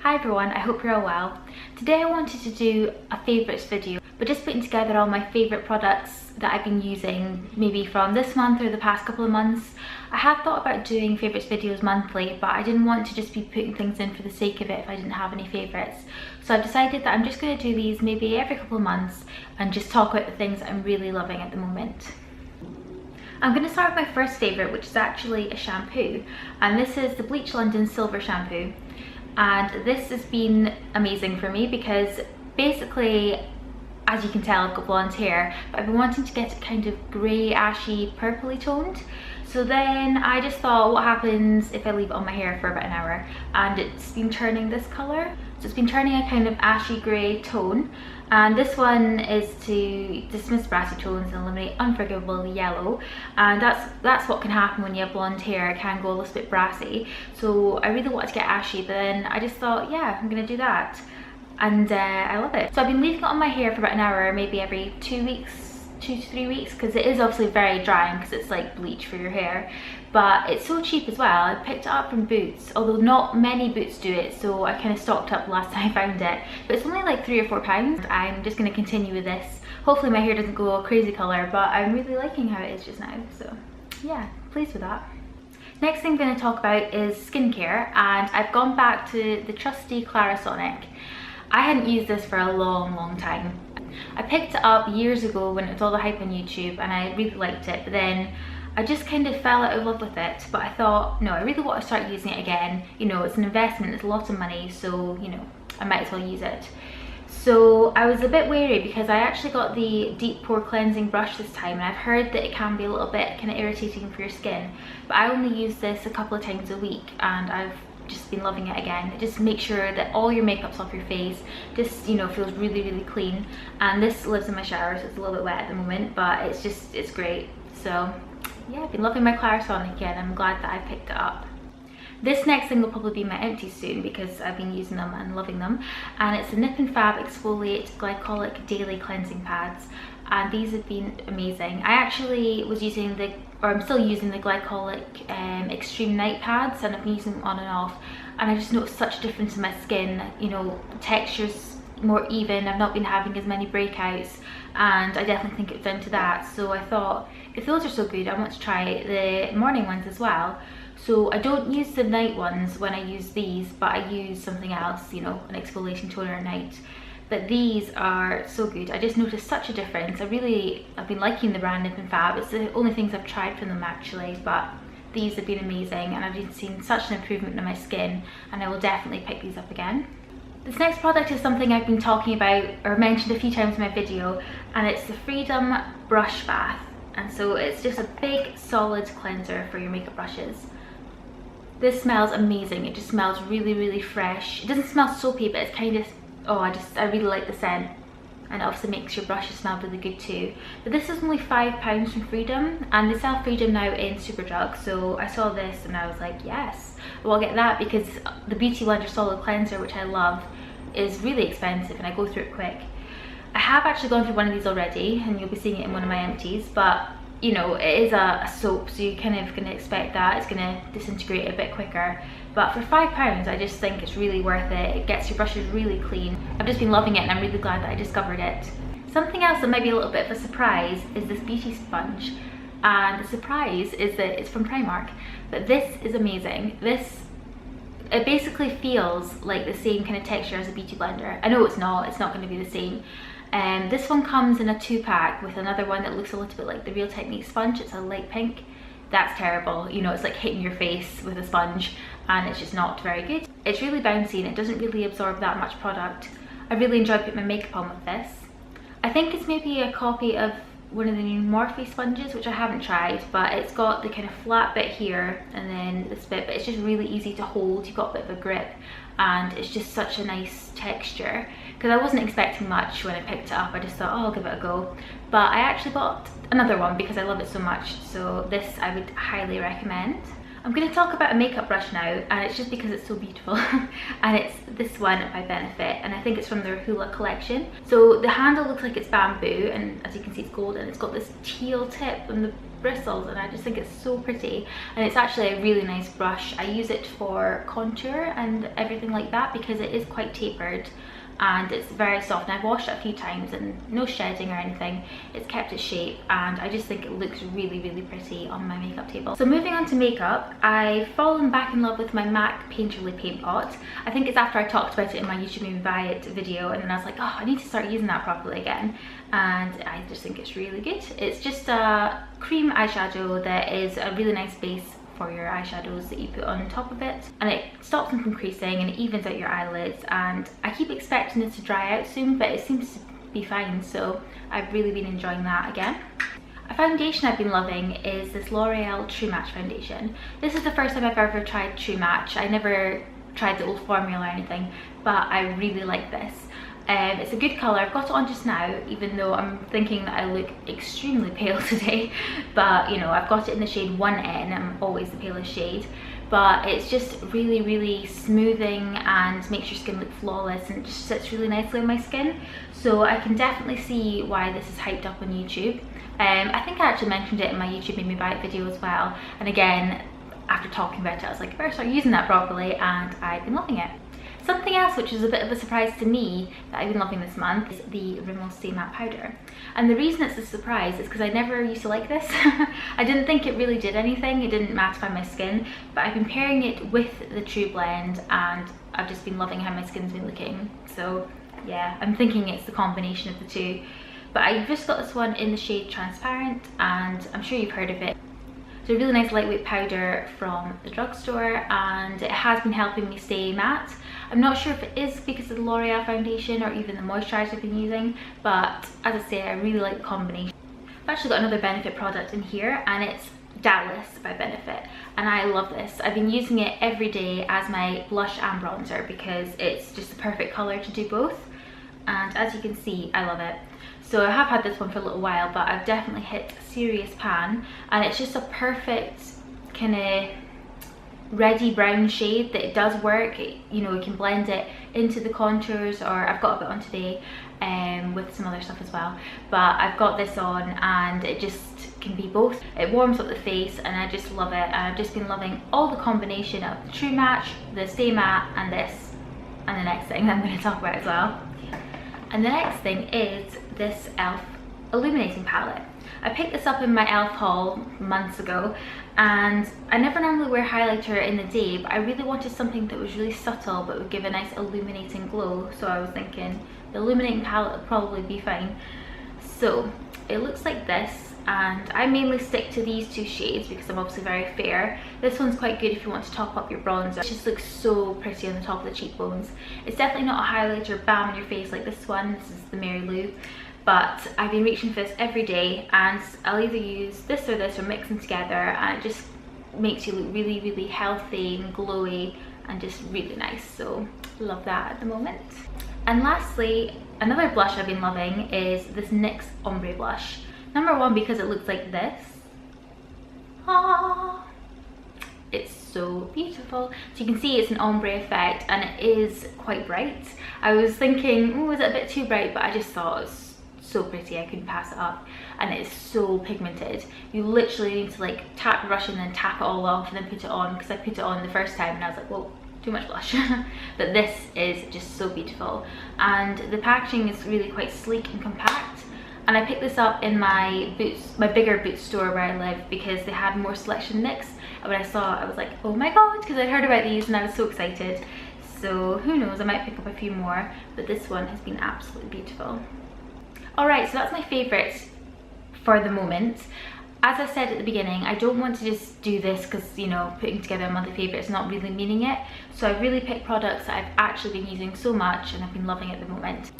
Hi everyone, I hope you're all well. Today I wanted to do a favourites video, but just putting together all my favourite products that I've been using maybe from this month or the past couple of months. I have thought about doing favourites videos monthly, but I didn't want to just be putting things in for the sake of it if I didn't have any favourites. So I've decided that I'm just going to do these maybe every couple of months and just talk about the things that I'm really loving at the moment. I'm going to start with my first favourite, which is actually a shampoo, and this is the Bleach London Silver Shampoo. And this has been amazing for me because basically, as you can tell, I've got blonde hair, but I've been wanting to get it kind of grey, ashy, purpley toned. So then I just thought, what happens if I leave it on my hair for about an hour? And it's been turning this colour. So it's been turning a kind of ashy grey tone. And this one is to dismiss brassy tones and eliminate unforgivable yellow. And that's what can happen when you have blonde hair. It can go a little bit brassy. So I really wanted to get ashy, but then I just thought, yeah, I'm gonna do that. And I love it. So I've been leaving it on my hair for about an hour, maybe every 2 to 3 weeks, because it is obviously very drying because it's like bleach for your hair. But it's so cheap as well. I picked it up from Boots, although not many Boots do it, so I kind of stocked up last time I found it. But it's only like £3 or £4. I'm just going to continue with this. Hopefully my hair doesn't go a crazy colour, but I'm really liking how it is just now. So yeah, pleased with that. Next thing I'm going to talk about is skincare, and I've gone back to the trusty Clarisonic. I hadn't used this for a long time. I picked it up years ago when it was all the hype on YouTube and I really liked it, but then I just kind of fell out of love with it. But I thought, no, I really want to start using it again. You know, it's an investment, it's a lot of money, so you know, I might as well use it. So I was a bit wary because I actually got the deep pore cleansing brush this time, and I've heard that it can be a little bit kind of irritating for your skin, but I only use this a couple of times a week and I've just been loving it again. It just makes sure that all your makeup's off your face, just, you know, feels really clean. And this lives in my shower, so it's a little bit wet at the moment, but it's great. So yeah, I've been loving my Clarisonic again. I'm glad that I picked it up. This next thing will probably be my empties soon because I've been using them and loving them, and it's the Nip and Fab Exfoliate Glycolic Daily Cleansing Pads, and these have been amazing. I actually was using I'm still using the Glycolic Extreme Night Pads, and I've been using them on and off, and I just noticed such a difference in my skin. You know, texture's more even, I've not been having as many breakouts, and I definitely think it's down to that. So I thought, if those are so good, I want to try the morning ones as well. So I don't use the night ones when I use these, but I use something else, you know, an exfoliation toner at night. But these are so good. I just noticed such a difference. I've been liking the brand Nip and Fab. It's the only things I've tried from them actually, but these have been amazing, and I've been seeing such an improvement in my skin, and I will definitely pick these up again. This next product is something I've been talking about or mentioned a few times in my video, and it's the Freedom Brush Bath. And so it's just a big solid cleanser for your makeup brushes. This smells amazing. It just smells really fresh. It doesn't smell soapy, but it's kind of, I really like the scent, and it obviously makes your brushes smell really good too. But this is only £5 from Freedom, and they sell Freedom now in Superdrug, so I saw this and I was like, yes, well, I'll get that, because the Beauty Blender Solid Cleanser, which I love, is really expensive and I go through it quick. I have actually gone through one of these already, and you'll be seeing it in one of my empties, but you know, it is a soap, so you're kind of going to expect that it's going to disintegrate a bit quicker. But for £5, I just think it's really worth it. It gets your brushes really clean. I've just been loving it, and I'm really glad that I discovered it. Something else that might be a little bit of a surprise is this beauty sponge. And the surprise is that it's from Primark. But this is amazing. It basically feels like the same kind of texture as a beauty blender. I know it's not going to be the same. This one comes in a 2-pack with another one that looks a little bit like the Real Technique sponge. It's a light pink. That's terrible. You know, it's like hitting your face with a sponge, and it's just not very good. It's really bouncy and it doesn't really absorb that much product. I really enjoy putting my makeup on with this. I think it's maybe a copy of one of the new Morphe sponges, which I haven't tried, but it's got the kind of flat bit here and then this bit, but it's just really easy to hold. You've got a bit of a grip, and it's just such a nice texture, because I wasn't expecting much when I picked it up. I just thought, oh, I'll give it a go, but I actually bought another one because I love it so much, so this I would highly recommend. I'm going to talk about a makeup brush now, and it's just because it's so beautiful. And it's this one by Benefit, and I think it's from their Hula collection. So the handle looks like it's bamboo, and as you can see it's golden. It's got this teal tip on the bristles, and I just think it's so pretty. And it's actually a really nice brush. I use it for contour and everything like that because it is quite tapered and it's very soft, and I've washed it a few times and no shedding or anything. It's kept its shape, and I just think it looks really, really pretty on my makeup table. So moving on to makeup, I've fallen back in love with my MAC Painterly paint pot. I think it's after I talked about it in my YouTube Made Me Buy It video, and then I was like, oh, I need to start using that properly again, and I just think it's really good. It's just a cream eyeshadow that is a really nice base for your eyeshadows that you put on top of it, and it stops them from creasing and it evens out your eyelids. And I keep expecting it to dry out soon, but it seems to be fine, so I've really been enjoying that again. A foundation I've been loving is this L'Oreal True Match foundation. This is the first time I've ever tried True Match. I never tried the old formula or anything, but I really like this. It's a good colour. I've got it on just now, even though I'm thinking that I look extremely pale today, but you know, I've got it in the shade 1N. I'm always the palest shade, but it's just really, really smoothing and makes your skin look flawless, and it just sits really nicely on my skin. So I can definitely see why this is hyped up on YouTube. I think I actually mentioned it in my YouTube Made Me Buy It video as well, and again, after talking about it, I was like, I better start using that properly, and I've been loving it. Something else which is a bit of a surprise to me that I've been loving this month is the Rimmel Stay Matte Powder. And the reason it's a surprise is because I never used to like this. I didn't think it really did anything, it didn't mattify my skin, but I've been pairing it with the True Blend and I've just been loving how my skin's been looking. So yeah, I'm thinking it's the combination of the two. But I just got this one in the shade Transparent, and I'm sure you've heard of it. It's a really nice lightweight powder from the drugstore, and it has been helping me stay matte. I'm not sure if it is because of the L'Oreal foundation or even the moisturiser I've been using, but as I say, I really like the combination. I've actually got another Benefit product in here, and it's Dallas by Benefit, and I love this. I've been using it every day as my blush and bronzer because it's just the perfect colour to do both, and as you can see, I love it. So I have had this one for a little while, but I've definitely hit serious pan, and it's just a perfect kind of reddy brown shade that it does work. You know, you can blend it into the contours, or I've got a bit on today with some other stuff as well, but I've got this on and it just can be both. It warms up the face and I just love it, and I've just been loving all the combination of the True Match, the Stay Matte, and this, and the next thing that I'm going to talk about as well. And the next thing is this e.l.f. illuminating palette. I picked this up in my e.l.f. haul months ago, and I never normally wear highlighter in the day, but I really wanted something that was really subtle but would give a nice illuminating glow. So I was thinking the illuminating palette would probably be fine. So it looks like this, and I mainly stick to these two shades because I'm obviously very fair. This one's quite good if you want to top up your bronzer. It just looks so pretty on the top of the cheekbones. It's definitely not a highlighter bam in your face like this one. This is the Mary Lou. But I've been reaching for this every day, and I'll either use this or mix them together, and it just makes you look really, really healthy and glowy and just really nice. So love that at the moment. And lastly, another blush I've been loving is this NYX Ombre blush. Number one, because it looks like this. Ah, it's so beautiful. So you can see it's an ombre effect, and it is quite bright. I was thinking, oh, is it a bit too bright? But I just thought it was so pretty, I couldn't pass it up, and it is so pigmented. You literally need to like tap your brush and then tap it all off and then put it on, because I put it on the first time and I was like, whoa, too much blush. But this is just so beautiful, and the packaging is really quite sleek and compact. And I picked this up in my bigger Boots store where I live, because they had more selection NYX, and when I saw it I was like, oh my god, because I'd heard about these and I was so excited. So who knows, I might pick up a few more, but this one has been absolutely beautiful. Alright, so that's my favourite for the moment. As I said at the beginning, I don't want to just do this because, you know, putting together a monthly favourite is not really meaning it. So I've really picked products that I've actually been using so much and I've been loving at the moment.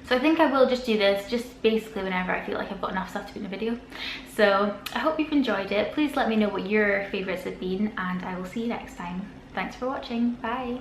So I think I will just do this just basically whenever I feel like I've got enough stuff to put in a video. So I hope you've enjoyed it. Please let me know what your favourites have been, and I will see you next time. Thanks for watching. Bye.